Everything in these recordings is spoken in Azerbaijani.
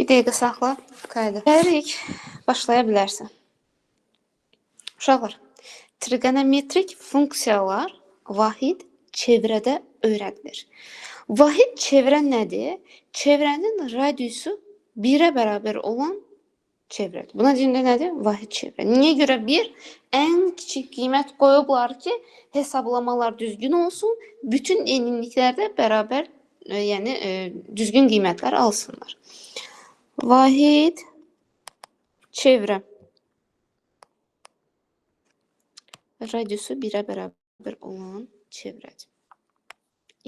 Bir dəqiqə saxla. Qayda. Gəlirik. Başlaya bilərsən. Uşaqlar, trigonometrik funksiyalar vahid çevrədə öyrədilir. Vahid çevrə nədir? Çevrənin radiusu 1-ə bərabər olan çevrədir. Buna deyilən nədir? Vahid çevrə. Niyə görə 1? Ən kiçik qiymət qoyublar ki, hesablamalar düzgün olsun, bütün enliklərdə bərabər, yəni düzgün qiymətlər alsınlar. Vahid çevrə. Radiusu 1-ə bərabər olan çevrədir.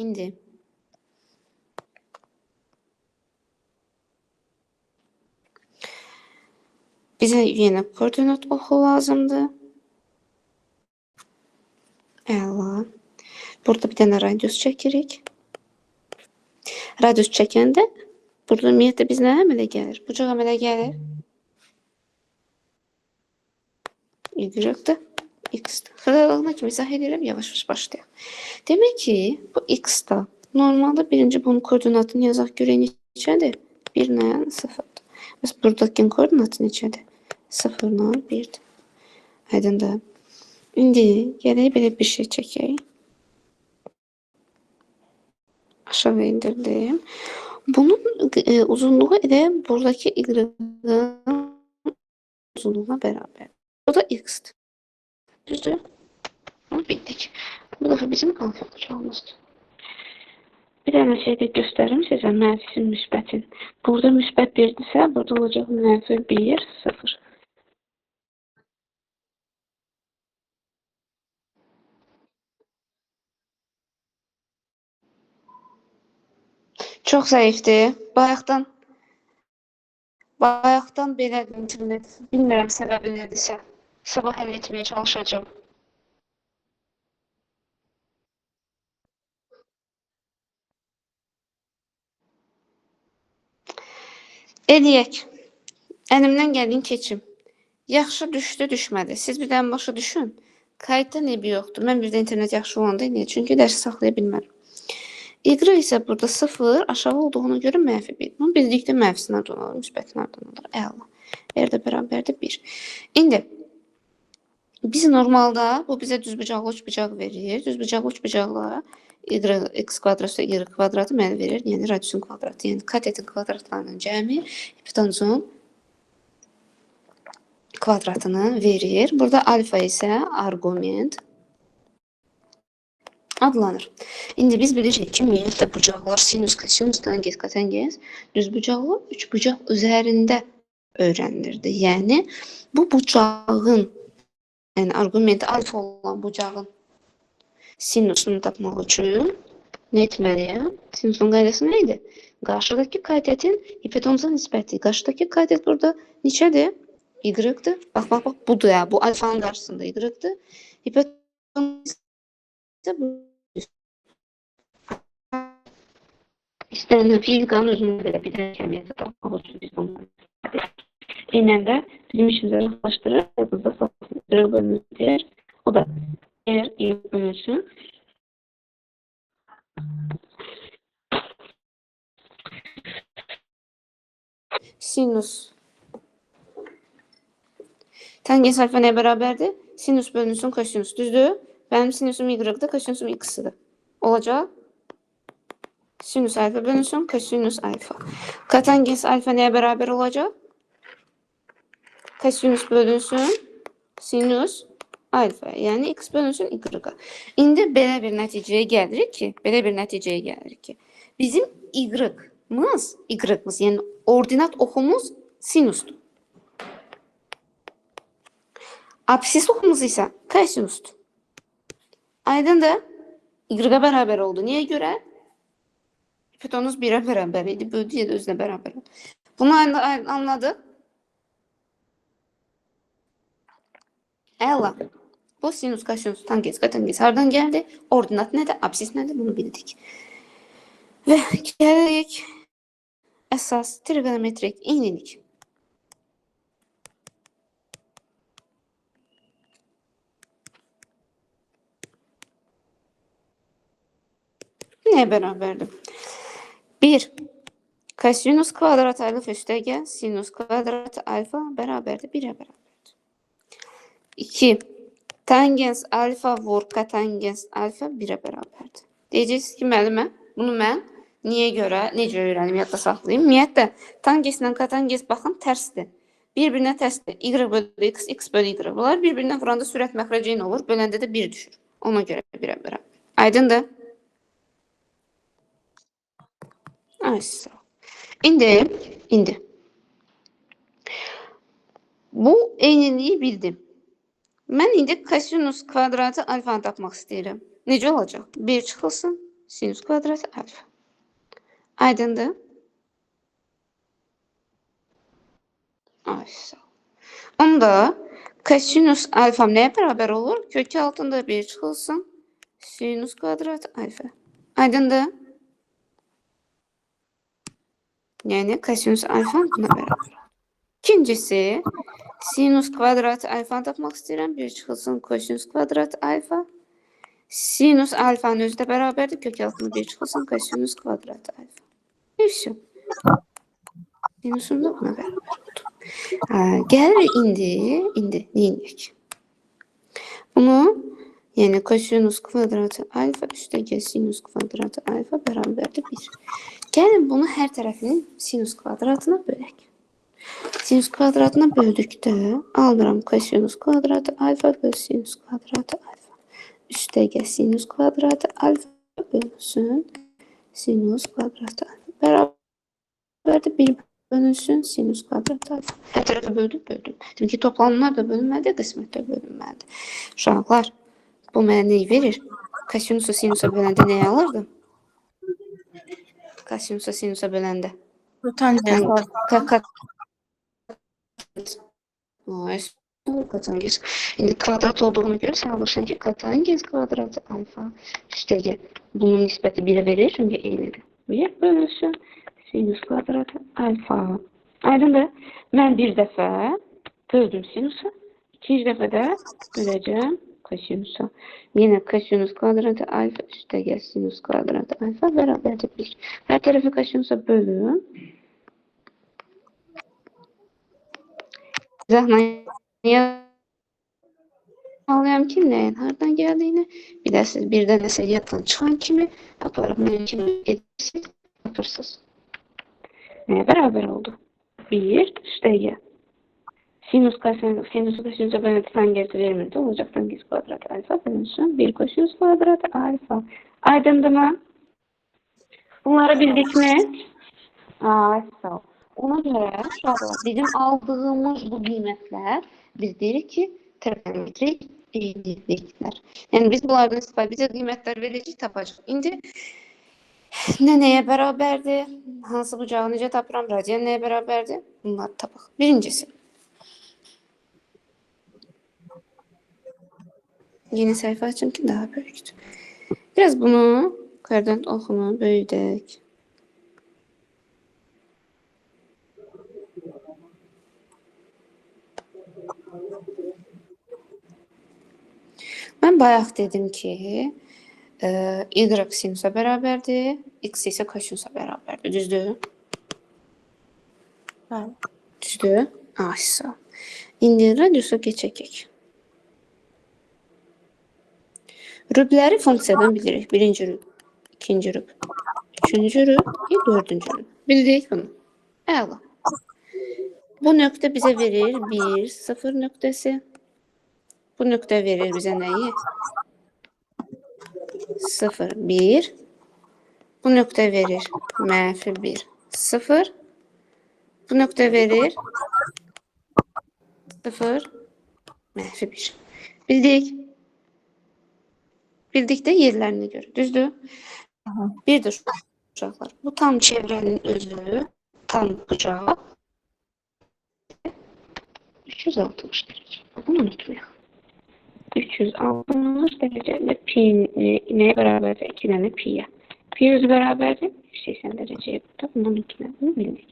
İndi bizə yenə koordinat oxu lazımdır. Əla. Burada bir dənə radius çəkirik. Radius çəkəndə burada ümumiyyətlə biz nə əmələ gəlir? Bucaq əmələ gəlir. Y-dir. X-dir. Xıralığına kimi izah edirəm, yavaş-yavaş başlayaq. Demək ki, bu X-da normalda birinci bunun koordinatını yazaq görək neçədir? 1-lə 0-dır. Bəs buradakı koordinatı neçədir? 0-lə 1-dir. Aydındır. İndi gələk belə bir şey çəkək. Aşağı indirdim. Bunun uzunluğu elə buradakı Y-ın uzunluğuna bərabər. O da X-dir. Düzdür? Bitdik. Bu da bizim alfa bıçağımızdır. Bir dənə şey də göstərim sizə, mənfi müsbətin. Burada müsbət 1-dirsə, burada olacaq mənfi 1, 0. Çox zəifdir. Bayaqdan belə internet, bilmirəm səbəbi nədirsə. Sabah həll etməyə çalışacağım. Eləyək. Əlimdən gəldiyin keçim. Yaxşı düşdü, düşmədi. Siz bir dənə başa düşün. Qayıtda nebi yoxdur. Mən bir də internet yaxşı olanda niyə? Çünki dərsi saxlaya bilmərəm. Y isə burada 0 aşağı olduğuna görə mənfi 1. Bunu bildikdə mənfisi nədən olur, müsbəti nədən olur? Əla. R də bərabərdir 1. İndi biz normalda bu bizə düzbucaqlı üçbucaq verir. Düzbucaqlı üçbucaqla x kvadratı y kvadratı mənə verir. Yəni radiusun kvadratı. Yəni katetin kvadratlarının cəmi hipotenuzun kvadratını verir. Burada alfa isə arqument adlanır. İndi biz bilirik ki, ümumiyyətlə bucaqlar sinus, kosinus, tangens, kotangens düzbucaqlı üçbucaq üzərində öyrənilirdi. Yəni bu bucağın, yəni arqumenti alfa olan bucağın sinusunu tapmaq üçün nə etməliyəm? Sinusun qaydası nə idi? Qarşıdakı katetin hipotenuza nisbəti. Qarşıdakı katet burada neçədir? Y-dir. Bax, budur ya. Bu alfanın qarşısında Y-dir. Hipotenuz isə bu. İstənilən fizikanın özünü belə bir də kəmiyyətə tapmaq üçün biz bunu eynən də bizim işimizə yaxlaşdırır. Burada satılır bölünür. O da eğer Y bölünsün. Sinus. Tangens alfa nəyə bərabərdir? Sinus bölünsün kosinus. Düzdür? Benim sinusum Y-dir, kosinusum X-dir. Olacaq? Sinus alfa bölünsün kosinus alfa. Kotangens alfa nəyə bərabər olacaq? Kosinus bölünsün sinus alfa. Yəni X bölünsün Y-a. İndi belə bir nəticəyə gəlirik ki, bizim Y-mız, yəni ordinat oxumuz sinusdur. Absis oxumuz isə kosinusdur. Aydındır? Y-a bərabər oldu. Niyə görə? Hipotenuz 1-ə bərabər idi. Böldü ya da özünə bərabər oldu. Bunu anladıq. Əla. Bu sinus, kosinus, tangens, kotangens hardan gəldi? Ordinat nədir? Absis nədir? Bunu bildik. Və gəlirik əsas trigonometrik eynilik. Nəyə bərabərdir? 1 Kosinus kvadrat alfa üstəgəl sinus kvadrat alfa bərabərdir 1-ə bərabərdir. 2. Tangens alfa vur kotangens alfa 1-ə bərabərdir. Deyəcəksiniz ki, müəllimə, bunu mən niyə görə, necə öyrənim, yadda saxlayayım? Ümumiyyətlə, tangeslə kotanges baxın tərsdir. Bir-birinə tərsdir. Y bölü x, x bölü y. Bunlar bir-birinə vuranda sürət məxrəci nə olur? Böləndə də 1 düşür. Ona görə 1-ə bərabər. Aydındır? Ay, sağ ol. İndi. Bu eyniliyi bildim. Mən indi kosinus kvadratı alfanı tapmaq istəyirəm. Necə olacaq? 1 çıxılsın, sinus kvadratı alfa. Aydındır? Ay, sağ ol. Onda kosinus alfam nəyə bərabər olur? Kökü altında 1 çıxılsın, sinus kvadratı alfa. Aydındır? Yəni kosinus alfam buna bərabər. İkincisi, sinus kvadratı alfanı tapmaq istəyirəm. 1 çıxılsın, kosinus kvadratı alfa. Sinus alfanın özü də bərabərdir. Kök altında 1 çıxılsın, kosinus kvadratı alfa. Neyse. Sinusum da buna bərabər oldu. Gəlir indi neyinək? Bunu, yəni kosinus kvadratı alfa üstəgəl sinus kvadratı alfa bərabərdir 1. Gəlin bunu hər tərəfinin sinus kvadratına bölək. Sinus kvadratına böldükdə alıram kosinus kvadratı alfa bölü sinus kvadratı alfa. Üstəgəl sinus kvadratı alfa bölünsün sinus kvadratı alfa. Bərabərdir 1 bölünsün sinus kvadratı alfa. Hər tərəfə böldüm. Çünki toplamlar da bölünməlidir, qismət də bölünməlidir. Uşaqlar, bu mənə neyi verir? Kosinusu sinusa böləndə nəyi alırdım? Kosinusu sinusa böləndə. Tangens. Kotangens. İndi kvadrat olduğunu görə sən alırsan ki, kotangens kvadratı alfa üstəgəl. Bunun nisbəti 1'ə verir, çünki eynidir. 1 bölünsün sinus kvadratı alfa. Aydındır. Mən bir dəfə böldüm sinusa, ikinci dəfə də böləcəm kosinusa. Yenə kosinus kvadratı alfa üstəgəl sinus kvadratı alfa bərabərdir 1. Hər tərəfi kosinusa bölün. İzahlayayım ki, nəyin hardan gəldiyini, bir də siz birdən nəsə yaddan çıxan kimi aparıb mümkün edirsiniz, yapırsınız. Nəyə bərabər oldu? 1 üstəgəl. Sinus kosinusa bölüntü tangensi vermirdi. Olacaq tangens kvadratı alfa bölünsün 1 kosinus kvadratı alfa. Aydındır mı? Bunları bildik mi? Sağ ol. Ona görə bizim aldığımız bu qiymətlər biz deyirik ki, trigonometrik eynliklər. Yəni biz bunlardan istifadə bizə qiymətlər verəcək, tapacaq. İndi nəyə bərabərdir? Hansı bucağı necə tapıram? Radian nəyə bərabərdir? Bunları tapaq. Birincisi. Yeni sayfa açım ki daha böyükdür. Biraz bunu kvadrat oxunu böyüdək. Mən bayaq dedim ki, y sinusa bərabərdir, x isə kosinusa bərabərdir. Düzdür? Düzdür? Sağ. İndi radiusa keçək. Rübləri funksiyadan bilirik. Birinci rüb, ikinci rüb, üçüncü rüb, dördüncü rüb. Bildik bunu. Əla. Bu nöqtə bizə verir 1, 0 nöqtəsi. Bu nöqtə verir bizə nəyi? 0, 1. Bu nöqtə verir -1, 0. Bu nöqtə verir 0, -1. Bildik. Bildikdə yerlərini görür. Düzdür? Birdir uşaqlar. Bu tam çevrənin özü, tam bucağı 360 dərəcə. Bunu unutmayaq. 360 dərəcə ilə pi nəyə bərabərdir? 2 dənə piyə. Pi özü bərabərdir 180 dərəcəyə. Bunu unutmayaq. Bunu bildik.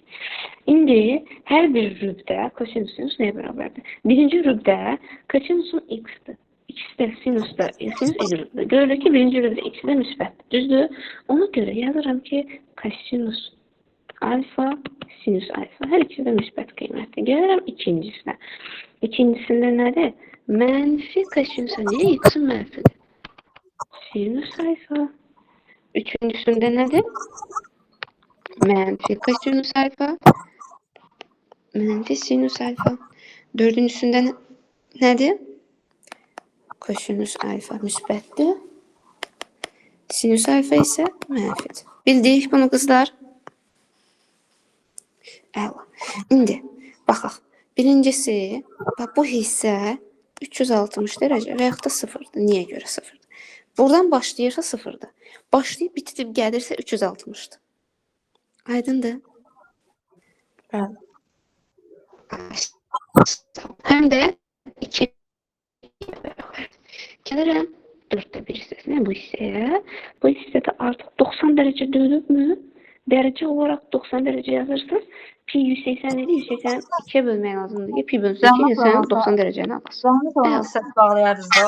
İndi hər bir rübdə kosinus nəyə bərabərdir? Birinci rübdə kosinusun x-dir. İkisi də sinusda, sinus y-dir. Görülür ki, birinci rübdə ikisi də müsbətdir. Düzdür? Ona görə yazıram ki, kosinus alfa, sinüs alfa. Hər ikisi də müsbət qiymətdir. Gəlirəm ikincisinə. İkincisində nədir? Mənfi kosinüs alfa. Niyə x-in mənfidir? Sinüs alfa. Üçüncüsündə nədir? Mənfi kosinüs alfa. Mənfi sinüs alfa. Dördüncüsündə nədir? Kosinüs alfa müsbətdir. Sinüs alfa isə mənfidir. Bildik bunu qızlar? Əla. İndi baxaq. Birincisi, bu hissə 360 dərəcə və yaxud da sıfırdır. Niyə görə sıfırdır? Buradan başlayırsa sıfırdır. Başlayıb bitirib gəlirsə 360'dır. Aydındır? Bəli. Həm də 2 gəlirəm 4'te 1 hissəsinə bu hissəyə. Bu hissədə artıq 90 dərəcə dönübmü? Dərəcə olaraq 90 dərəcə yazırsınız. Pi 180 idi, 180 2'ye bölmək lazımdır ki, pi bölünsün 2, sən 90 dərəcəni alasın. Zahmet olan səs bağlayardınız da,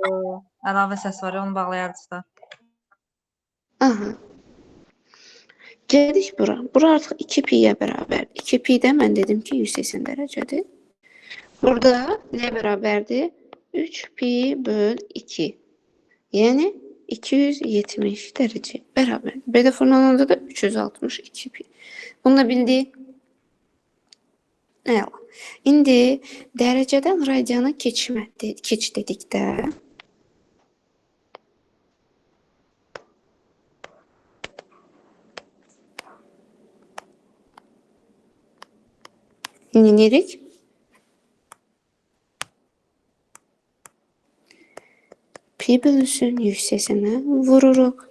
o əlavə səs var ya, onu bağlayardınız da. Aha. Gəldik bura. Bura artıq 2 pi'yə bərabərdir. 2 pi də mən dedim ki 180 dərəcədir. Burada nə bərabərdir? 3 pi böl 2. Yəni 270 dərəcə bərabər. B-də formulanda da 362 pi. Bunu da bildik. Əla. İndi dərəcədən radiana keç dedikdə İndi neyirik? Pi bölünsün 180'ə vururuq.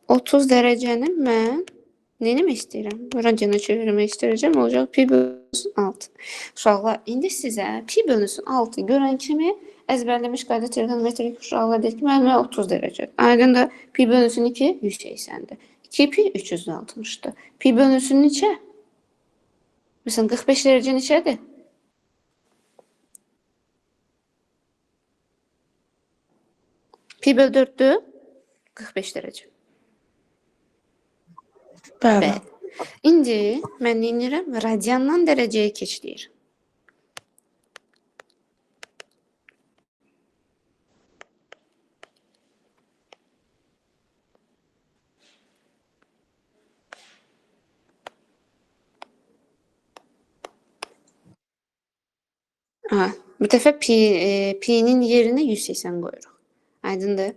30 dərəcəni mən neyləmək istəyirəm? Radiana çevirmək istəyirəm. Olacaq pi bölünsün 6. Uşaqlar, indi sizə pi bölünsün 6 görən kimi əzbərləmiş qayda trigonometrik uşaqlar deyir ki, mənə 30 dərəcə. Aydındır, pi bölünsün 2 180'dir. 2 pi 360'dır. Pi bölünsün neçə? Məsələn 45 dərəcə neçədir? Pi böl 4'dür. 45 dərəcə. Bəli. İndi mən neyinirəm? Radiandan dərəcəyə keçdir. Bu dəfə pi'nin yerinə 180 qoyuruq. Aydındır?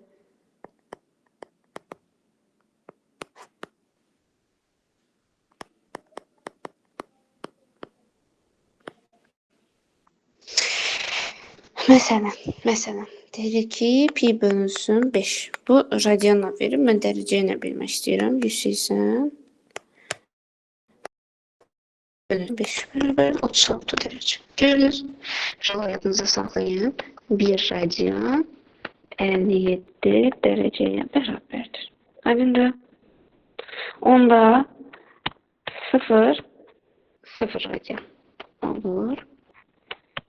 Məsələn, deyirik ki, pi bölünsün 5. Bu radianla verir. Mən dərəcə ilə bilmək istəyirəm. 180 bölün 5 bərabər 36 dərəcə. Görürüz. Şunu yadınıza saxlayın. 1 radian 57 dərəcəyə bərabərdir. Aydındır? Onda 0 radian olur.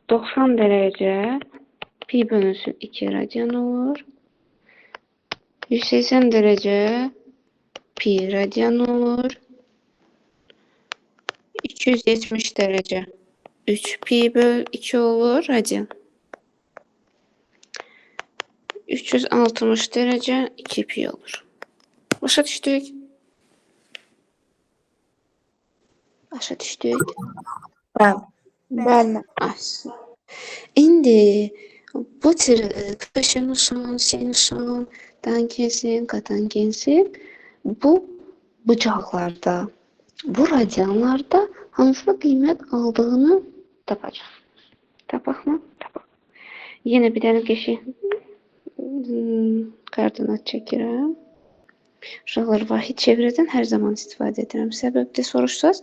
90 dərəcə pi bölünsün 2 radian olur. 180 dərəcə pi radian olur. 270 dərəcə 3 pi böl 2 olur radian. 360 dərəcə 2 pi olur. Başa düşdük? Başa düşdük? Bəli. Bəli. İndi bu tür kosinüsün, sinüsün, tangensin, kotangensin bu bucaqlarda, bu radianlarda hansı qiymət aldığını tapacaq. Tapaq mı? Tapaq. Yenə bir dənə qəşəng koordinat çəkirəm. Uşaqlar vahid çevrədən hər zaman istifadə edirəm. Səbəbdə soruşsaz,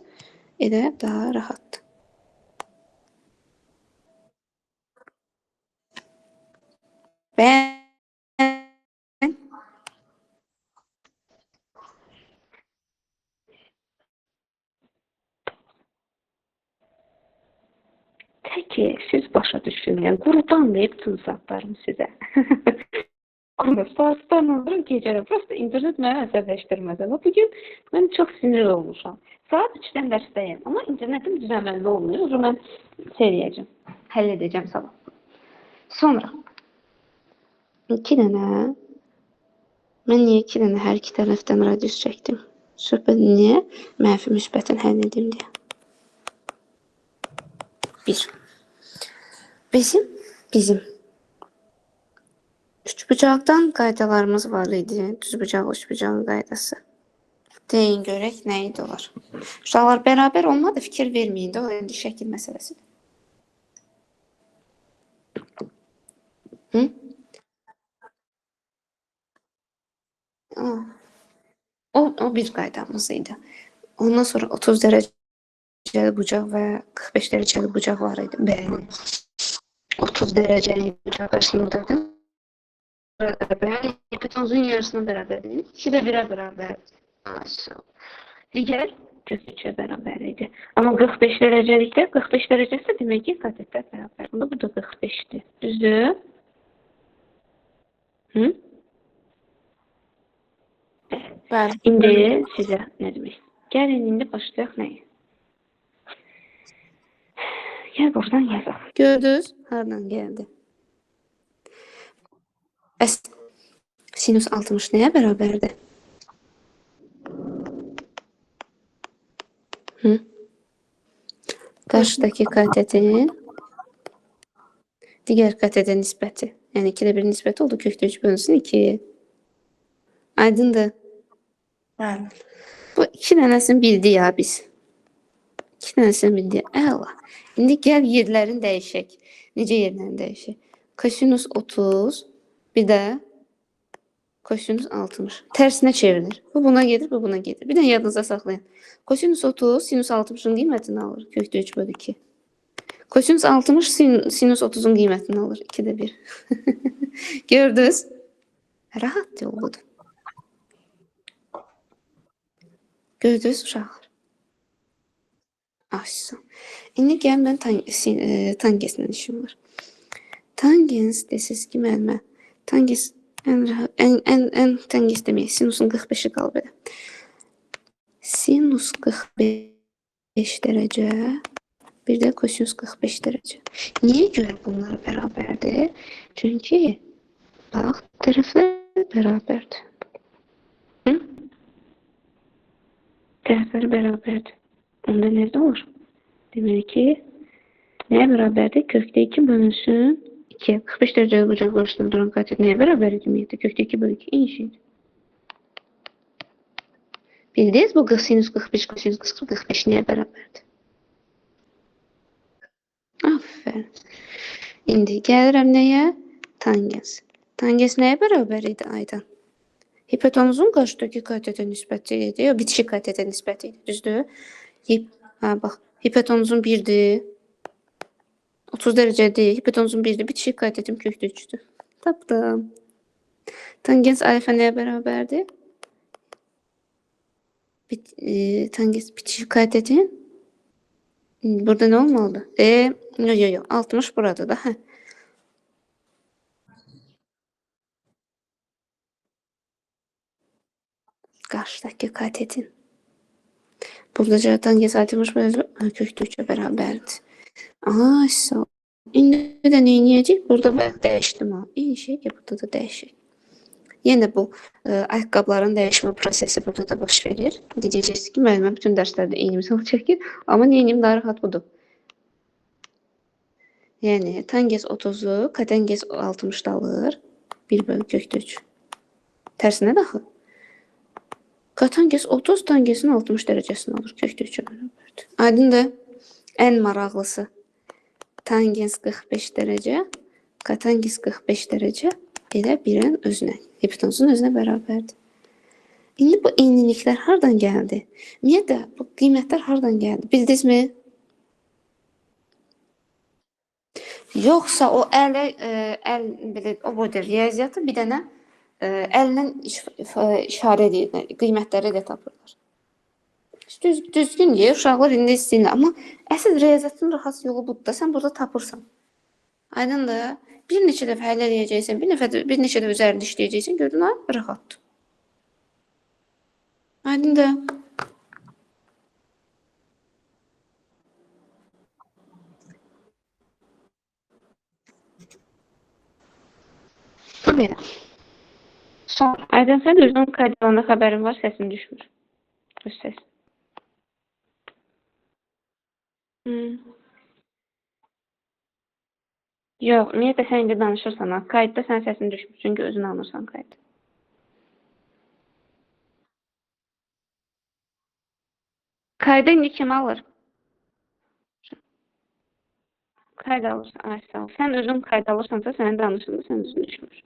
elə daha rahatdır. Təki siz başa düşün, yəni qurban deyib bütün zatlarım sizə. Ama saatlerlə olurum gecələr. Prosta internet məni əsəbləşdirmədi. Və bugün mən çox sinir olmuşam. Saat 3-dən dərsdəyim, amma internetim düzəməlli olmuyor. O mən şey edəcəm, həll edəcəm sabah. Sonra 2 dənə mən niyə 2 dənə hər iki tərəfdən radius çəkdim? Söhbət niyə? Mənfi müsbətin həll edim deyə. 1. Bizim üçbucaqdan qaydalarımız var idi. Düzbucaq, üçbucağın qaydası. Deyin görək nə idi olar. Uşaqlar bərabər olmadı, fikir verməyin də, o indi şəkil məsələsidir. Hı? O bir qaydamız idi. Ondan sonra 30 dərəcəli bucaq və 45 dərəcəli bucaq var idi. Bəli. 30 dərəcəli bucaq qarşılığındadır. Bəli, hipotenuzun yarısına bərabərdir. 2 də 1-ə bərabərdir. Digər kök 3-ə bərabər idi. Amma 45 dərəcəlikdə 45 dərəcəsi demək ki, katetlər bərabər. Bu da 45-dir. Düzdür? Hı? Bəli. İndi sizə nə demək? Gəlin indi başlayaq nəyə? Gəl buradan yazaq. Gördünüz? Hardan gəldi? Sinus 60 nəyə bərabərdir? Qarşıdakı katetin digər katetin nisbəti. Yəni 2-də 1 nisbəti oldu. Kökdə 3 bölünsün 2. Aydındır. Bəli. Bu 2 dənəsini bildik ya biz. 2 dənəsini bildik. Əla. İndi gəl yerlərini dəyişək. Necə yerlərini dəyişək? Kosinus 30, bir də kosinus 60. Tərsinə çevrilir. Bu buna gedir, bu buna gedir. Bir də yadınıza saxlayın. Kosinus 30 sinus 60-ın qiymətini alır. Kökdə 3 bölü 2. Kosinus 60 sinus 30-un qiymətini alır. 2-də 1. Gördünüz? Rahat yolludur. Gördünüz uşaqlar? Aşsın. İndi gəl mən tangeslə işim var. Tangens desiniz ki, müəllimə. Tangens ən tangens demək. Sinusun 45-i qalıb elə. Sinus 45 dərəcə, bir də kosinus 45 dərəcə. Niyə görə bunlar bərabərdir? Çünki bax, tərəflər bərabərdir. Tərəflər bərabərdir. Onda nerede olur? Demek ki neye beraberdi? Kökte 2 bölünsün 2. 45 dereceli bucak karşısında duran katet neye beraber edilmeydi? Kökte 2 bölü 2 iyi şeydi. Bildiniz bu sinüs 45 kosinüs 45 neye beraberdi? Aferin. İndi gəlirəm nəyə? Tangens. Tangens nəyə bərabər idi Aydan? Hipotenuzun qarşıdakı katetə nisbəti idi. Yox, bitişik katetə nisbəti idi. Düzdür? Bax, hipotenuzun 1-dir. 30 dərəcədir. Hipotenuzun 1-dir. Bitişik katetim kökdə 3-dür. Tapdım. Tangens alfa nəyə bərabərdir? Tangens bitişik katetin burada nə olmalıdır? Yox. 60 burada da. Qarşıdakı katetin. Burada tangens 60 kökdə 3-ə bərabərdir. Sağ ol. İndi də nə edəcək? Burada dəyişdim. İyi şey ki, burada da dəyişək. Yenə bu ayaqqabıların dəyişmə prosesi burada da baş verir. Deyəcəksiniz ki, müəllimə bütün dərslərdə eyni misal çəkir. Amma neynim daha rahat budur. Yəni, tangens 30-u katangens 60-da alır. 1 bölü kökdə 3. Tərsinə daxil. Katangens 30, tangensin 60 dərəcəsini alır. Kökdə 3-ə bərabərdir. Aydındır. Ən maraqlısı. Tangens 45 dərəcə, katangens 45 dərəcə elə birən özünə, hipotenuzun özünə bərabərdir. İndi bu eyniliklər hardan gəldi? Ümumiyyətlə, bu qiymətlər hardan gəldi? Bildinizmi? Yoxsa o o boyda riyaziyyatı bir dənə əllə işarə edir, qiymətləri də tapırlar. Düzgün deyir, uşaqlar indi istəyirlər. Amma əsl riyaziyyatın rahat yolu budur da, sən burada tapırsan. Aydındır. Bir neçə dəfə həll edəcəksən, bir neçə dəfə üzərində işləyəcəksən, gördün ha, rahatdır. Aydın da. Bu belə. Son. Aydın, sən özünün qaydalarında xəbərin var, səsin düşmür. Öz səs. Yox, ümumiyyətlə sən indi danışırsan, ha. Qaydda sən səsin düşmür, çünki özün alırsan qaydı. Kayda indi kim alır? Kayda alırsan, ay sağ ol. Sən özün kayda alırsansa, sənin danışında sən özün düşmür.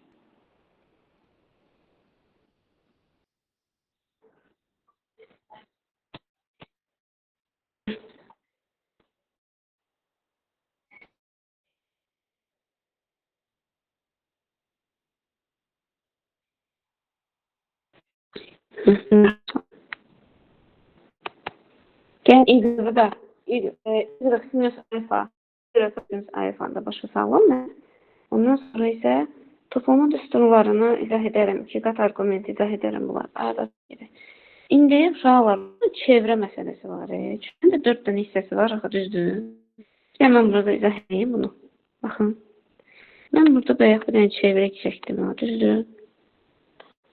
Gel İqırı da, İqırı Sinus Alfa, Sinus Alfa'da başa sağlam mən. Ondan sonra isə toplama düsturlarını izah edərəm, iki qat argumenti izah edərəm bunlar. Arada İndi uşaqlar, çevrə məsələsi var. Çünki 4 dənə hissəsi var, axı düzdür. Yəni mən burada izah edeyim bunu. Baxın. Mən burada bayaq bir dənə çevrə çəkdim, düzdür.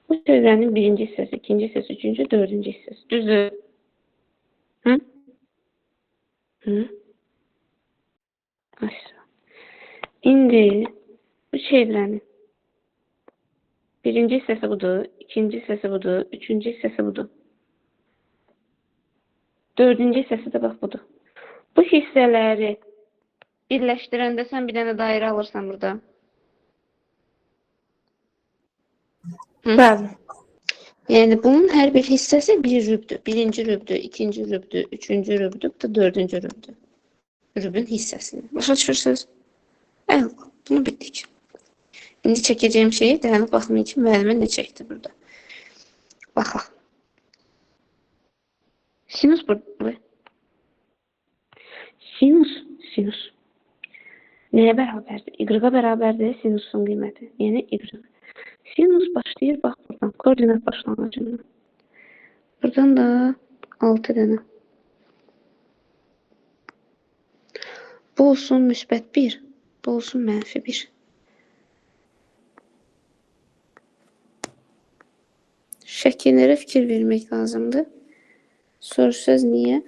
Bu çevrənin birinci hissəsi, ikinci hissəsi, üçüncü, dördüncü hissəsi. Düzdür. Hı? Hı? Aşağı. İndi bu çevrənin birinci hissəsi budur, ikinci hissəsi budur, üçüncü hissəsi budur. Dördüncü hissəsi də bax budur. Bu hissələri birləşdirəndə sən bir dənə dairə alırsan burada. Bəli. Yəni bunun hər bir hissəsi bir rübdür. Birinci rübdür, ikinci rübdür, üçüncü rübdür, bu da dördüncü rübdür. Rübün hissəsini. Başa düşürsünüz? Əl, bunu bildik. İndi çəkəcəyim şeyi dayanıb baxmayın ki, müəllimə nə çəkdi burada. Baxaq. Sinus burada. Sinus. Nəyə bərabərdir? Y-ə bərabərdir sinusun qiyməti. Yəni Y. Sinus başlayır, bax buradan, koordinat başlanğıcından. Buradan da 6 dənə. Bu olsun müsbət 1, bu olsun mənfi 1. Şəkillərə fikir vermək lazımdır. Soruşsaz niyə?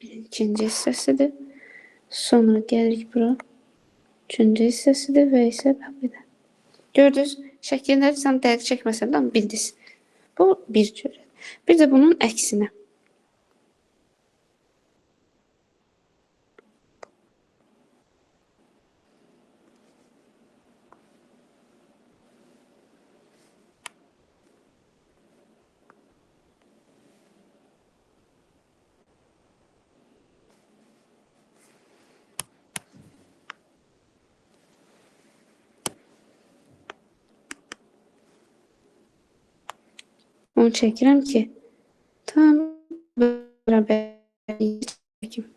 İkinci hissəsidir. Sonra gəlirik bura. Üçüncü hissəsidir və isə belə. Gördünüz, şəkilləri sən dəqiq çəkməsən də bildiniz. Bu bir cür. Bir də bunun əksinə. Onu çəkirəm ki, tam bərabər çəkim.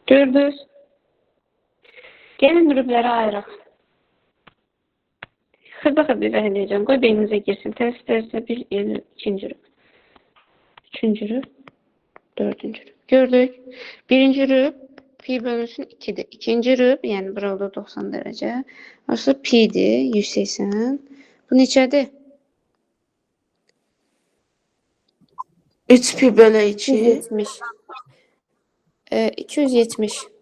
Gördünüz? Gəlin rübləri ayıraq. Xırda-xırda izah edəcəm. Qoy beyninizə girsin. Tərəf-tərəfə bir, ikinci rüb. Üçüncü rüb. Dördüncü rüb. Gördük. Birinci rüb pi bölünsün 2'dir. İkinci rüb, yəni burada 90 dərəcə. Aslında pi'dir, 180. Bu neçədir? 3 pi bölü 2. 270. 270.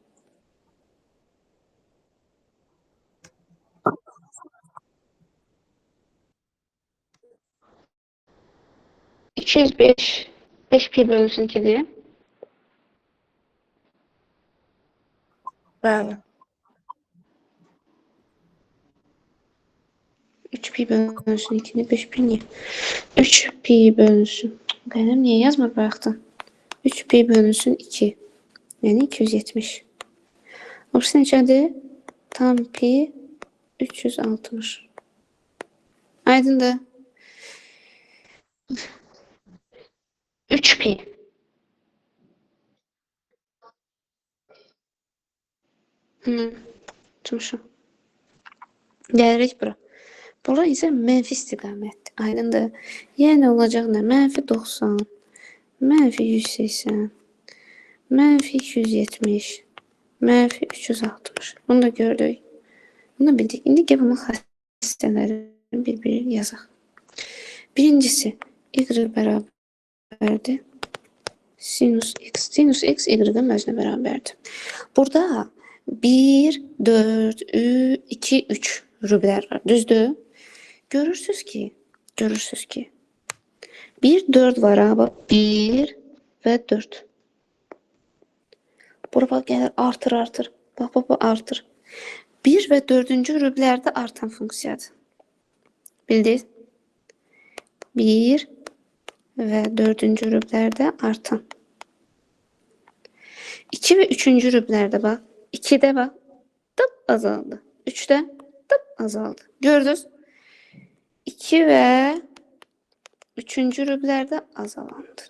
$205. 5 pi bölünsün 2'dir. Bəli. 3 pi bölünsün 2'dir. 5 pi niye? 3 pi bölünsün. Benim niye yazmır bayaqdan? 3 pi bölünsün 2. Yəni 270. Burası neçədir? Tam pi 360. Aydındır. 3 pi. Tutmuşum. Gəlirik bura. Bura isə mənfi istiqamətdir. Aydındır. Yəni olacaq nə? Mənfi 90, mənfi 180, mənfi 270, mənfi 360. Bunu da gördük. Bunu bildik. İndi gəl bunun xassələrini bir-bir yazaq. Birincisi, y bərabərdir. Sinus x. Sinus x y-ın özünə bərabərdir. Burada 1, 4, 2, 3 rüblər var. Düzdür? Görürsünüz ki 1, 4 var ha. 1 və 4. Bura bax, gəlir, artır. Bax, artır. 1 və 4-cü rüblərdə artan funksiyadır. Bildiniz? 1 və 4-cü rüblərdə artan. 2 və 3-cü rüblərdə bax. 2-də bax, tıp azaldı. 3-də tıp azaldı. Gördünüz? 2 və 3-cü rüblərdə azalandı.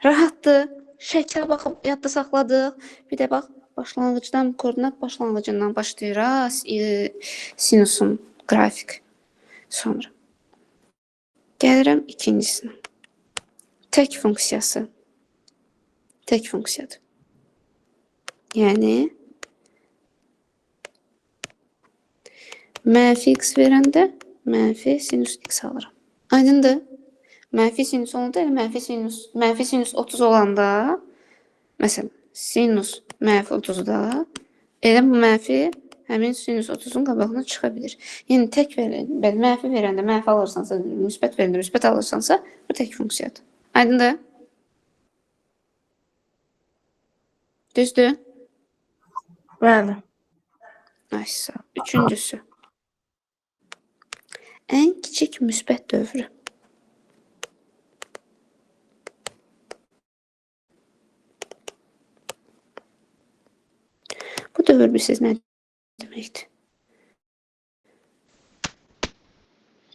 Rahatdır. Şəklə baxıb yadda saxladıq. Bir də bax, başlanğıcdan, koordinat başlanğıcından başlayırıq. Sinusun qrafik. Sonra gəlirəm ikincisinə. Tək funksiyası. Tək funksiyadır. Yəni mənfi x verəndə mənfi sinus x alıram. Aydındır. Mənfi sinus olanda, mənfi sinus 30 olanda, məsələn, sinus mənfi 30-da, elə bu mənfi həmin sinus 30-un qabağına çıxa bilir. Yəni, tək mənfi verəndə mənfi alırsansa, müsbət verəndə müsbət alırsansa, bu tək funksiyadır. Aydındır. Düzdür? Bəli. Ay, sağ ol. Üçüncüsü. Ən kiçik müsbət dövrü. Bu dövr bilsiniz nə deməkdir?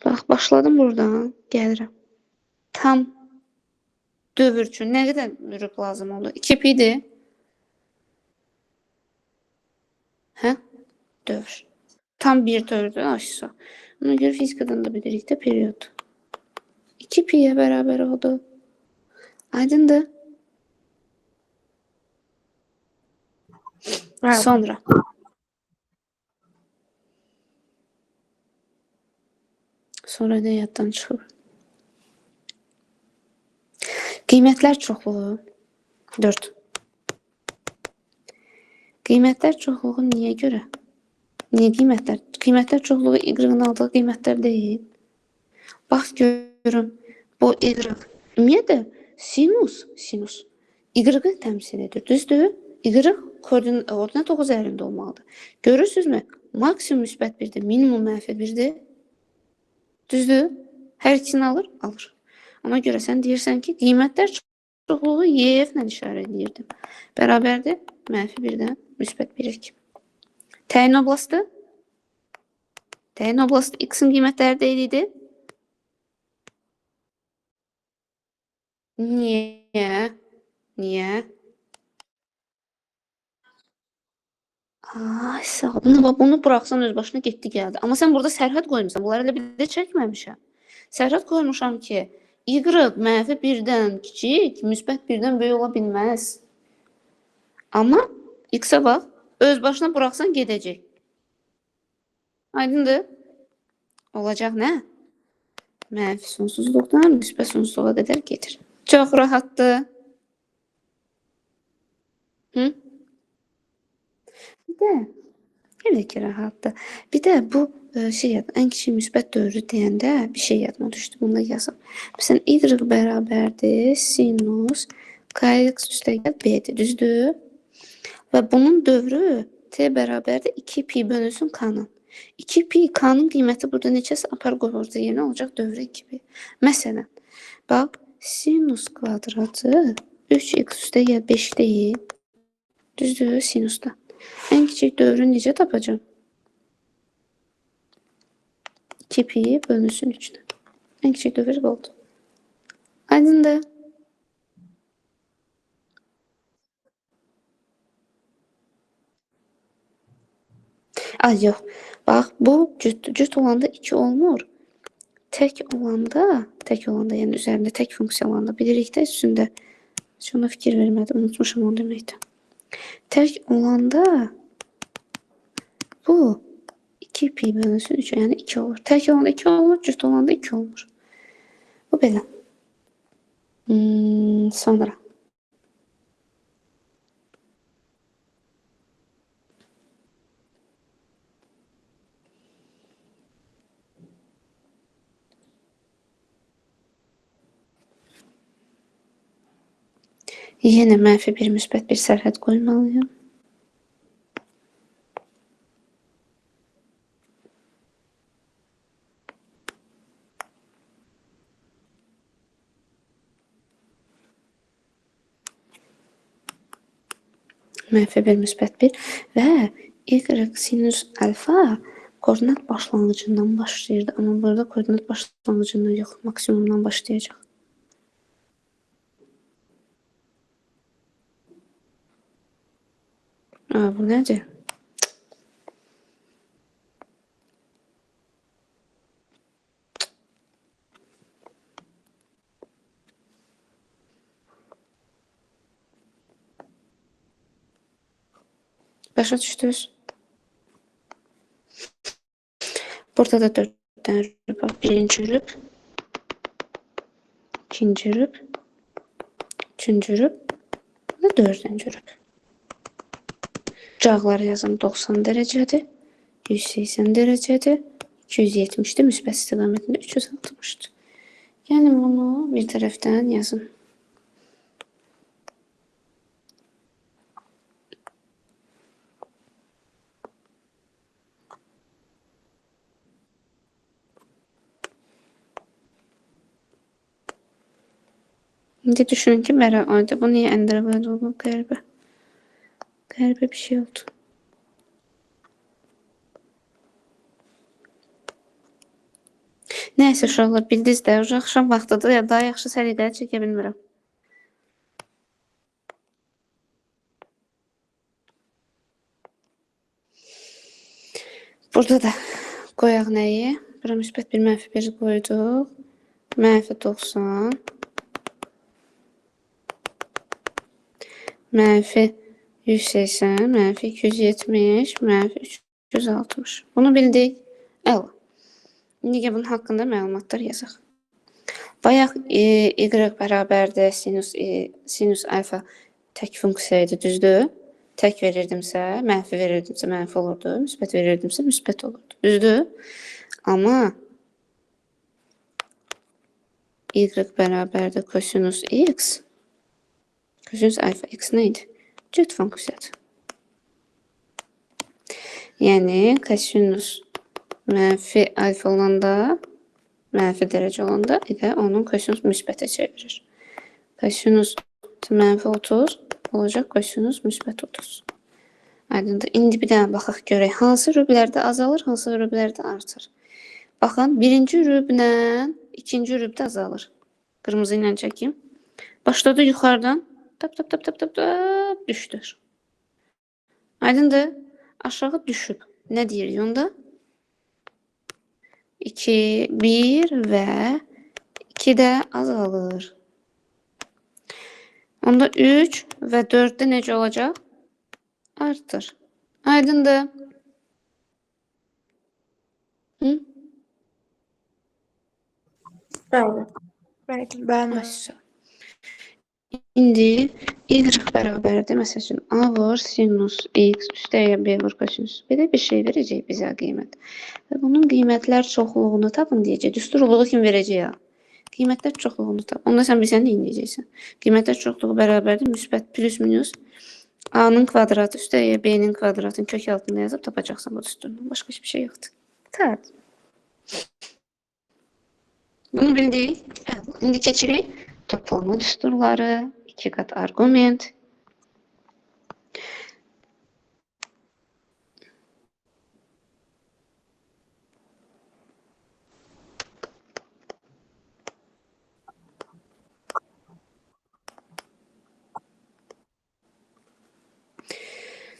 Bax, başladım buradan, gəlirəm. Tam dövr üçün nə qədər rüb lazım oldu? 2 pidir. Hə? Dövr. Tam bir dövrdür aşağı. Ona görə fizikadan da bilirik də periyod. 2 pi'ye bərabər oldu. Aydındır. Sonra. Sonra nə yaddan çıxır? Qiymətlər çoxluğu 4. Qiymətlər çoxluğu niyə görə? Niyə qiymətlər? Qiymətlər çoxluğu y-ın aldığı qiymətlər deyil. Bax görüm. Bu y. Ümumiyyətlə sinus y-ı təmsil edir. Düzdür? Y koordinat oğuz əlində olmalıdır. Görürsünüzmü? Maksimum müsbət 1'dir, minimum mənfi 1'dir. Düzdür? Hər ikisini alır? Alır. Ona görə sən deyirsən ki, qiymətlər çoxluğu y-lə işarə edirdim. Bərabərdir mənfi 1'dən müsbət 1'ə kimi. Təyin oblastı? Təyin oblastı x-in qiymətləri deyildi. Niyə? Niyə? Ay, sağ ol. Bunu bıraxsan öz başına getdi gəldi. Amma sən burada sərhəd qoymuşsan. Bunları elə bir də çəkməmişəm. Sərhəd qoymuşam ki, y mənfi 1'dən kiçik, müsbət 1'dən böyük ola bilməz. Amma x-ə bax, öz başına bıraxsan gedəcək. Aydındır? Olacaq nə? Mənfi sonsuzluqdan müsbət sonsuzluğa qədər gedir. Çox rahatdır. Hı? Bir də, elə ki rahatdır. Bir də bu ən kiçik müsbət dövrü deyəndə bir şey yadıma düşdü. Bunu da yazım. Məsələn, y bərabərdir sinus kx üstəgəl b-dir. Düzdür? Və bunun dövrü t bərabərdir 2 pi bölünsün k-nın. 2 pi k-nın qiyməti burada neçəsə apar qoyurdu. Yəni olacaq dövrü 2 pi. Məsələn, bax, sinus kvadratı 3x üstə ya 5 deyil. Düzdür, sinusda. Ən kiçik dövrü necə tapacağım? 2pi bölünsün 3'dən. Ən kiçik dövr oldu. Aydındır. Ay yox. Bax, bu cüt olanda 2 olmur. Tək olanda, yəni üzərində tək funksiya olanda bilirik də üstündə. Heç ona fikir vermədim, unutmuşam onu deməkdə. Tək olanda bu 2pi bölünsün 3, yəni 2 olur. Tək olanda 2 olur, cüt olanda 2 olmur. Bu belə. Sonra. Yenə mənfi bir, müsbət bir sərhəd qoymalıyım. Mənfi bir, müsbət bir və y sinus alfa koordinat başlanğıcından başlayırdı. Amma burada koordinat başlanğıcından yox, maksimumdan başlayacaq. Bu nədir? Başa düşdünüz? Burada da 4 dənə rüb var. Birinci rüb, ikinci rüb, üçüncü rüb və dördüncü rüb. Cağları yazım 90 dərəcədir, 180 dərəcədir, 270-dir, müsbət istiqamətində 360-dır. Yəni bunu bir tərəfdən yazın. İndi düşünün ki, ayda bu niyə əndərəvədə olub? Qəribə. Qəribə bir şey oldu. Nəysə, uşaqlar, bildiniz də, axşam vaxtıdır, ya daha yaxşı səliqəli çəkə bilmirəm. Burada da qoyaq nəyi? Bura müsbət bir, mənfi bir qoyduq. Mənfi 90. Mənfi 180, mənfi 270, mənfi 360. Bunu bildik. Əla. İndi bunun haqqında məlumatlar yazaq. Bayaq y bərabərdir sinus alfa tək funksiya idi, düzdür? Tək verirdimsə, mənfi verirdimsə, mənfi olurdu. Müsbət verirdimsə, müsbət olurdu. Düzdür? Amma y bərabərdir kosinus x. Kosinus alfa x nə idi? Cüt funksiyadır. Yəni, kosinus mənfi alfa olanda, mənfi dərəcə olanda elə onun kosinus müsbətə çevirir. Kosinus mənfi 30 olacaq, kosinus müsbət 30. Aydındır. İndi bir dənə baxaq görək. Hansı rüblərdə azalır, hansı rüblərdə artır? Baxın, birinci rüblə ikinci rübdə azalır. Qırmızı ilə çəkeyim. Başladı yuxarıdan. Tap düşdür. Aydındır. Aşağı düşüb. Nə deyirik onda? 2, 1 və 2 də azalır. Onda 3 və 4 də necə olacaq? Artır. Aydındır. Bəli. İndi y bərabərdir. Məsəl üçün, a var sinus x üstəyə b var kosinus. Belə bir şey verəcək bizə qiymət. Və bunun qiymətlər çoxluğunu tapın deyəcək. Düsturluğu kim verəcək? Qiymətlər çoxluğunu tap. Onda sən bilsən nə edəcəksən? Qiymətlər çoxluğu bərabərdir. Müsbət plus minus a-nın kvadratı üstəyə b-nin kvadratını kök altında yazıb tapacaqsan bu düsturluğu. Başqa hiçbir şey yoxdur. Bunu bildik. İndi keçirik Toplama düsturları, iki kat arqument.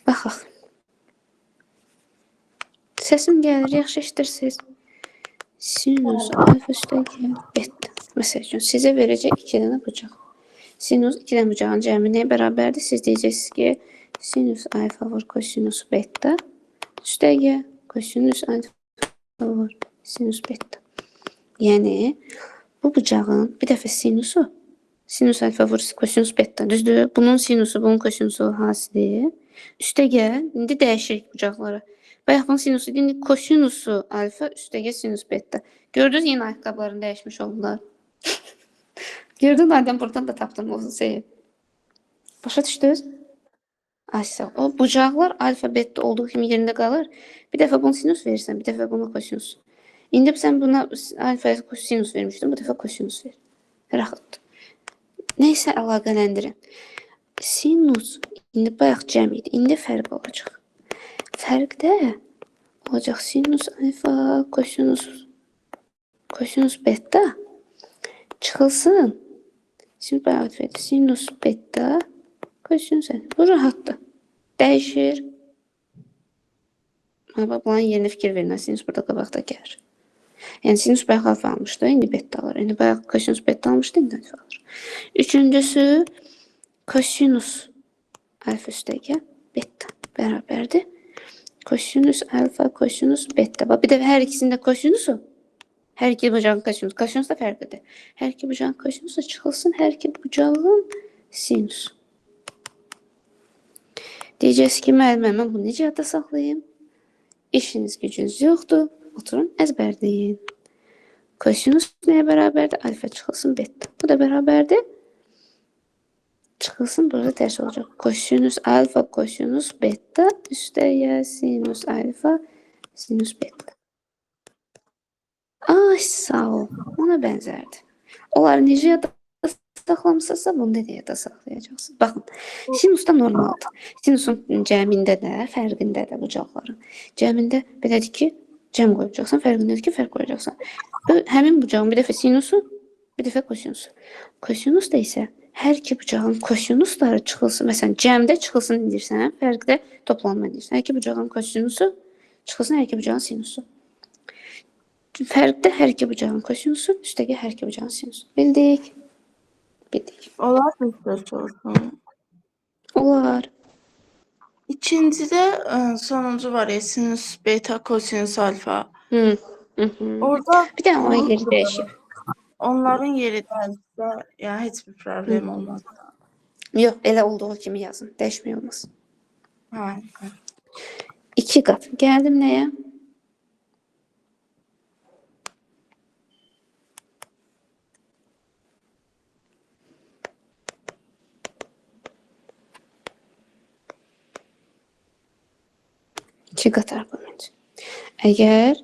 Baxaq. Səsim gəlir, yaxşı eşidirsiniz. Sinus alfa üstəgəl beta. Məsəl üçün, sizə verəcək 2 dənə bucaq. Sinus 2 dənə bucağın cəmi nəyə bərabərdir? Siz deyəcəksiniz ki, sinus alfa vur kosinus beta üstəgəl kosinus alfa vur sinus beta. Yəni, bu bucağın bir dəfə sinusu, sinus alfa vur kosinus beta, düzdür? Bunun sinusu, bunun kosinusu hansıdır? Üstəgəl, indi dəyişirik bucaqları. Bayaq bunun sinusu, indi kosinusu alfa üstəgəl sinus beta. Gördünüz, yeni ayaqqabılarını dəyişmiş oldular. Gördün, Adəm buradan da tapdım o şeyi. Başa düşdünüz? Aysa, o bucaqlar alfa beta olduğu kimi yerində qalır. Bir dəfə bunu sinus verirsən, bir dəfə buna kosinus. İndi sən buna alfa sinus vermişdin, bu dəfə kosinus ver. Rahat. Neysə əlaqələndirin. Sinus indi bayaq cəm idi. İndi fərq olacaq. Fərqdə olacaq sinus alfa kosinus beta çıxılsın. Sinus bayaq verdi. Sinus beta kosinus alfa. Bu rahatdır. Dəyişir. Bunların yerinə fikir verin. Sinus burada qabaqda gəlir. Yəni sinus bayaq alfa almışdı, indi beta alır. İndi bayaq kosinus beta almışdı, indi alfa alır. Üçüncüsü kosinus alfa üstəgəl beta bərabərdir. Kosinus alfa kosinus beta. Bax, bir də hər ikisində kosinusu. Hər iki bucağın kosinusu. Kosinus da fərqlidir. Hər iki bucağın kosinusu çıxılsın, hər iki bucağın sinusu. Deyəcəksiniz ki, müəllimə, mən bunu necə yadda saxlayayım? İşiniz gücünüz yoxdur. Oturun, əzbərləyin. Kosinus nəyə bərabərdir? Alfa çıxılsın beta. Bu da bərabərdir. Çıxılsın, burada tərs olacaq. Kosinus alfa kosinus beta üstəgəl sinus alfa sinus beta. Ay, sağ ol. Ona bənzərdir. Onları necə yadda saxlamısınızsa, bunu da yadda saxlayacaqsınız. Baxın, sinus da normaldır. Sinusun cəmində də, fərqində də bucaqların. Cəmində belədir ki, cəm qoyacaqsan, fərqindədir ki, fərq qoyacaqsan. Həmin bucağın bir dəfə sinusu, bir dəfə kosinus. Kosinus da isə hər iki bucağın kosinusları çıxılsın. Məsələn, cəmdə çıxılsın edirsən, fərqdə toplanma edirsən. Hər iki bucağın kosinusu çıxılsın, hər iki bucağın sinusu. Fərqdə hər iki bucağın kosinusu, üstəgəl hər iki bucağın sinusu. Bildik. Bildik. Olar mı sorsun? Olar. İkincidə sonuncu var ya, sinüs beta, kosinüs alfa. Orada Bir də onun yeri dəyişib. onların yeri dəyişsə, yəni heç bir problem olmaz. Yox, elə olduğu kimi yazın. Dəyişmək olmaz. Hə. 2 qat. Gəldim nəyə? İki qat arqument. Əgər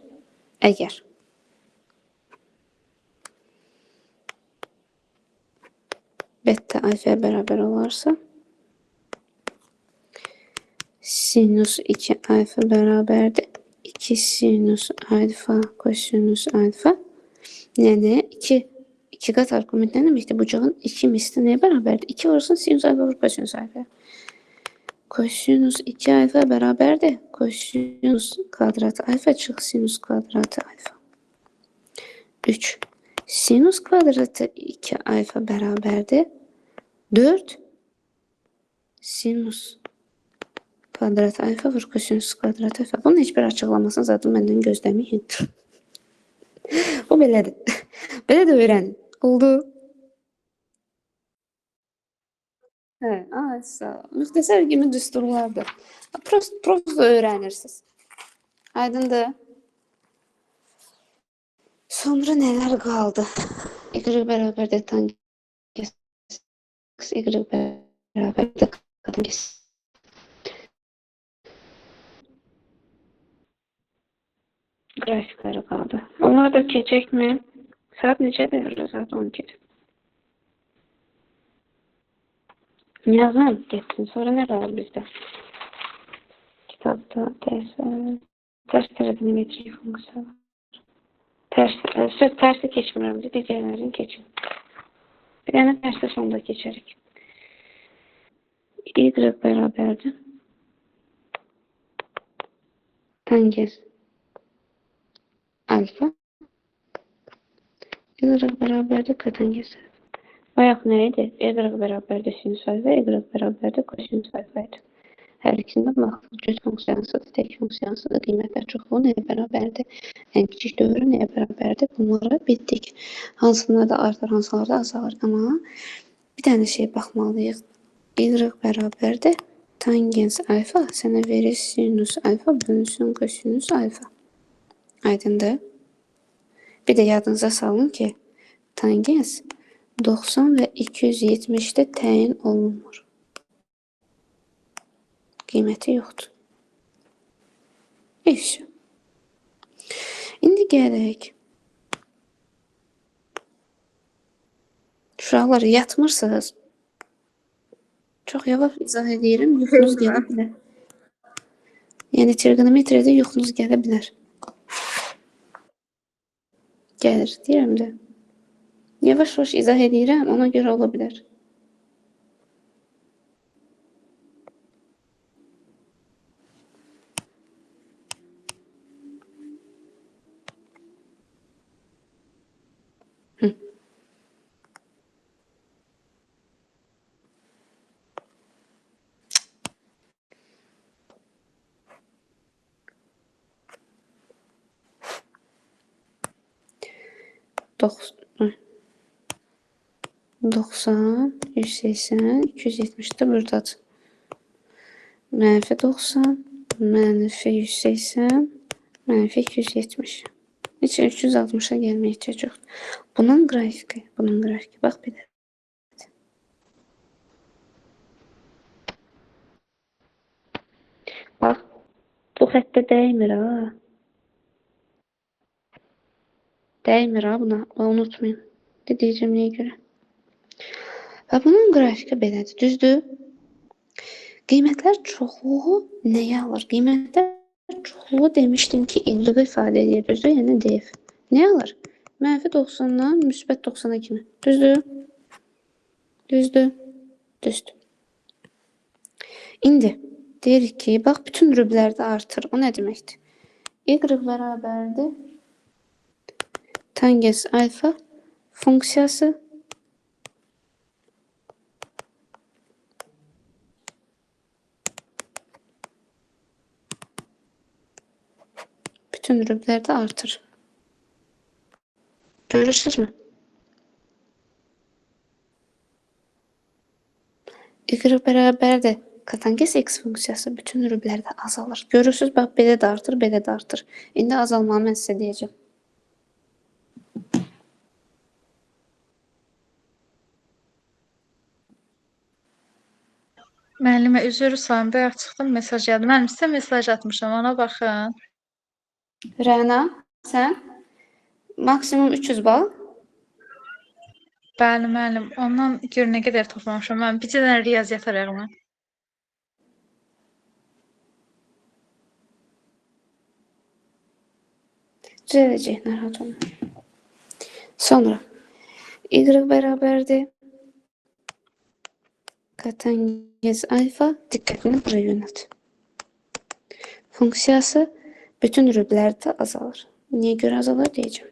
beta alfaya bərabər olarsa, sinus 2 alfa bərabərdir. 2 sinus alfa kosinus alfa. Yəni 2 qat arqument nə deməkdir? Bucağın 2 misli nəyə bərabərdir? 2 vursun sinus alfa vur kosinus alfa. Kosinus 2 alfa bərabərdir. Kosinus kvadratı alfa çıx sinus kvadratı alfa. 3. Sinus kvadratı 2 alfa bərabərdir. 4. Sinus kvadratı alfa vur kosinus kvadratı alfa. Bunun heç bir açıqlamasını zaten məndən gözləməyin. Bu belədir. Belə də öyrənin. Oldu. Hə, sağ ol. Müxtəsər kimi düsturlardır. Prosto öyrənirsiniz. Aydındır. Sonra nələr qaldı? Y bərabərdə tangent x, y bərabərdə tangent. Qrafikləri qaldı. Onları da keçəkmi? Saat necədir? Saat 12-dir. Yazın getsin. Sonra ne var bizdə? Kitabda ters trigonometri funksiya. Söz tersi keçmirəm. Digərlərini keçin. Bir dənə tersi sonda keçərik. Y bərabərdir. Tangens alfa. Y bərabərdir kotangens alfa. Bayaq nə idi? Y bərabərdir sinüs alfa, Y bərabərdir kosinüs alfa idi. Hər ikisində baxdıq. Cüt funksiyasıdır, tek funksiyasıdır. Qiymətlər çoxluğu nəyə bərabərdir? Ən kiçik dövrü nəyə bərabərdir? Bunları bildik. Hansılarda artar, hansılarda azalır. Amma bir dənə şey baxmalıyıq. Y bərabərdir. Tangens alfa sənə verir sinüs alfa bölünsün kosinüs alfa. Aydındır. Bir də yadınıza salın ki, tangens 90 və 270-də təyin olunmur. Qiyməti yoxdur. İşte. İndi gələk. Uşaqlar yatmırsınız. Çox yavaş izah edirəm, yuxunuz gələ bilər. Yəni trigonometriyada yuxunuz gələ bilər. Gəlir, deyirəm də. Yavaş-yavaş izah edirəm, ona görə ola bilər. Hı. 90, 180, 270 de buradadır. Mənfi 90, mənfi 180, mənfi 270. Heç 360'a gəlməyə ehtiyac yoxdur. Bunun qrafiki. Bax bir də. Bax, bu xəttə dəymir ha. Dəymir ha buna. Unutmayın. Deyəcəm nəyə görə. Və bunun qrafiki belədir. Düzdür? Qiymətlər çoxluğu nəyə alır? Qiymətlər çoxluğu demişdim ki, illığı ifadə edir. Düzdür? Yəni DF. Nə alır? Mənfi 90-dan müsbət 90-a kimi. Düzdür? Düzdür? Düzdür. İndi deyirik ki, bax, bütün rüblərdə artır. O nə deməkdir? Y bərabərdir. Tangens alfa funksiyası bütün rüblərdə artır. Görürsünüz mü? Y bərabərdir. Kotangens x funksiyası bütün rüblərdə azalır. Görürsünüz, bax, belə də artır, belə də artır. İndi azalmanı mən sizə deyəcəm. Müəllimə, üzr istəyirəm, bayaq çıxdım, mesaj gəldi. Mən sizə mesaj atmışam, ona baxın. Rəna, sən maksimum 300 bal. Bəli, müəllim, ondan gör nə qədər toplamışam. Mən bir dənə riyaziyyat arayağım. Düzələcək, narahat olma. Sonra y bərabərdir. Kotangens alfa diqqətini buraya yönelt. Funksiyası bütün rüblərdə azalır. Niyə görə azalır deyəcəm.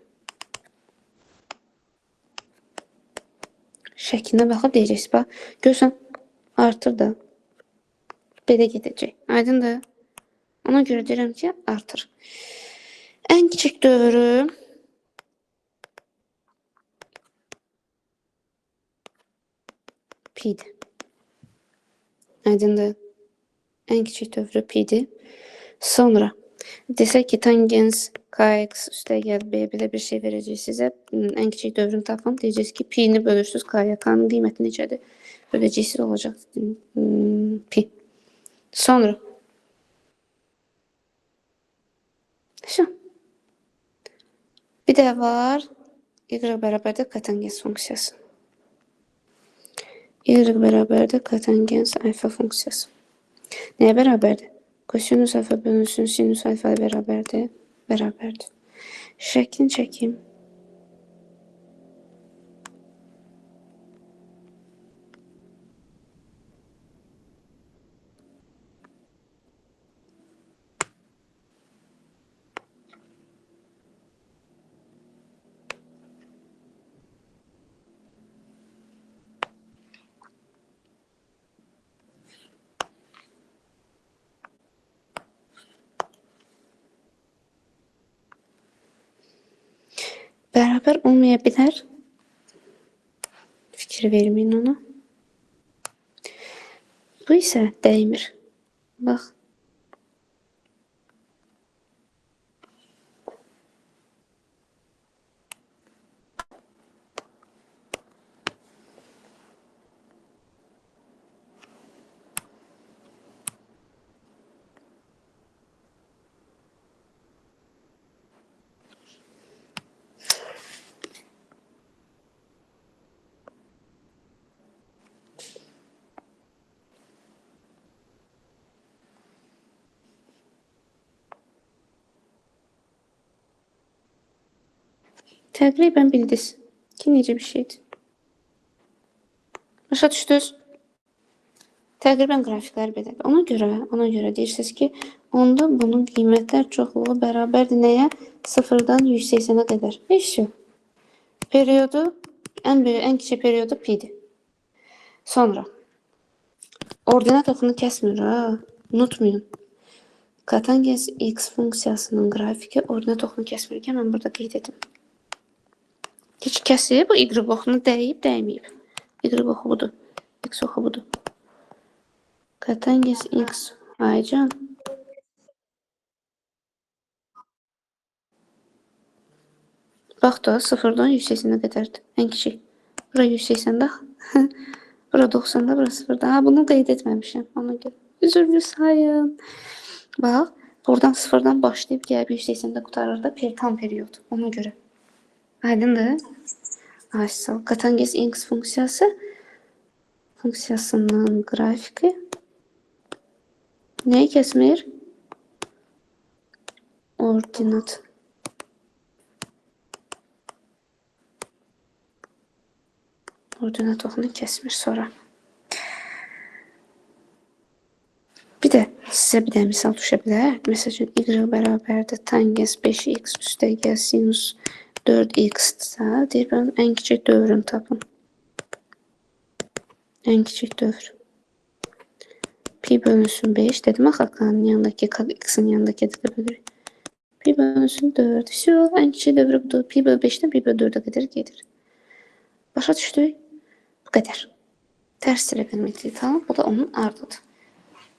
Şəklinə baxıb deyəcəksiniz. Bax, görsən artır da. Belə gedəcək. Aydındır? Ona görə deyirəm ki, artır. Ən kiçik dövrü pi'dir. Aydındır? Ən kiçik dövrü pi'dir. Sonra desək ki, tangens kx üstə gəl b belə bir şey verəcək sizə. Ən kiçik dövrünü tapın. Deyəcəksiniz ki, pi'ni bölürsünüz k'ya. K'nın qiyməti necədir? Böləcəksiniz olacaq pi. Sonra şu. Bir də var y bərabərdir kotangens funksiyası. Y bərabərdir kotangens alfa funksiyası. Nəyə bərabərdir? Kosinus alfa bölünsün sinus alfa bərabərdir. Bərabərdir. Şəklini çəkim. Bərabər olmaya bilər. Fikir verməyin ona. Bu isə dəymir. Bax. Təqribən bildiniz ki, necə bir şeydir. Başa düşdünüz? Təqribən qrafiklər belədir. Ona görə deyirsiniz ki, onda bunun qiymətlər çoxluğu bərabərdir nəyə? 0-dan 180-ə qədər. Heç yox. Periodu, ən kiçik periodu pi-dir. Sonra, ordinat oxunu kəsmir, unutmayın. Kotangens x funksiyasının qrafiki ordinat oxunu kəsmirkən mən burada qeyd edim. Heç kəsib, bu y oxunu dəyib, dəyməyib. Y oxu budur, x oxu budur. Kotangens x, aycan. Bax da, 0-dan 180-ə qədərdir, ən kiçik. Bura 180-də, bura 90-da, bura 0-da. Bunu qeyd etməmişəm, ona görə. Üzürlü sayın. Bax, buradan 0-dan başlayıb, gəlib 180-də qutarır da, tam periyod, ona görə. Aydındır? Aysal. Kotangens x funksiyasının qrafiki nəyi kəsmir? Ordinat. Ordinat oxunu kəsmir sonra. Bir də sizə bir də misal düşə bilər. Məsəl üçün, y bərabərdir tangens 5x üstəgəl sinus 4x-dirsə, deyir, ben ən kiçik dövrünü tapın. Ən kiçik dövr. Pi bölünsün 5. Dedim, axı, yanındakı, x-in yanındakı edə bölürük. Pi bölünsün 4. Ən kiçik dövrü budur. Pi bölü 5-dən pi bölü 4-ə qədər gedir. Başa düşdük? Bu qədər. Tərs trigonometri tamam. Bu da onun ardıdır.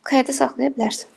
Qayda saxlaya bilərsən.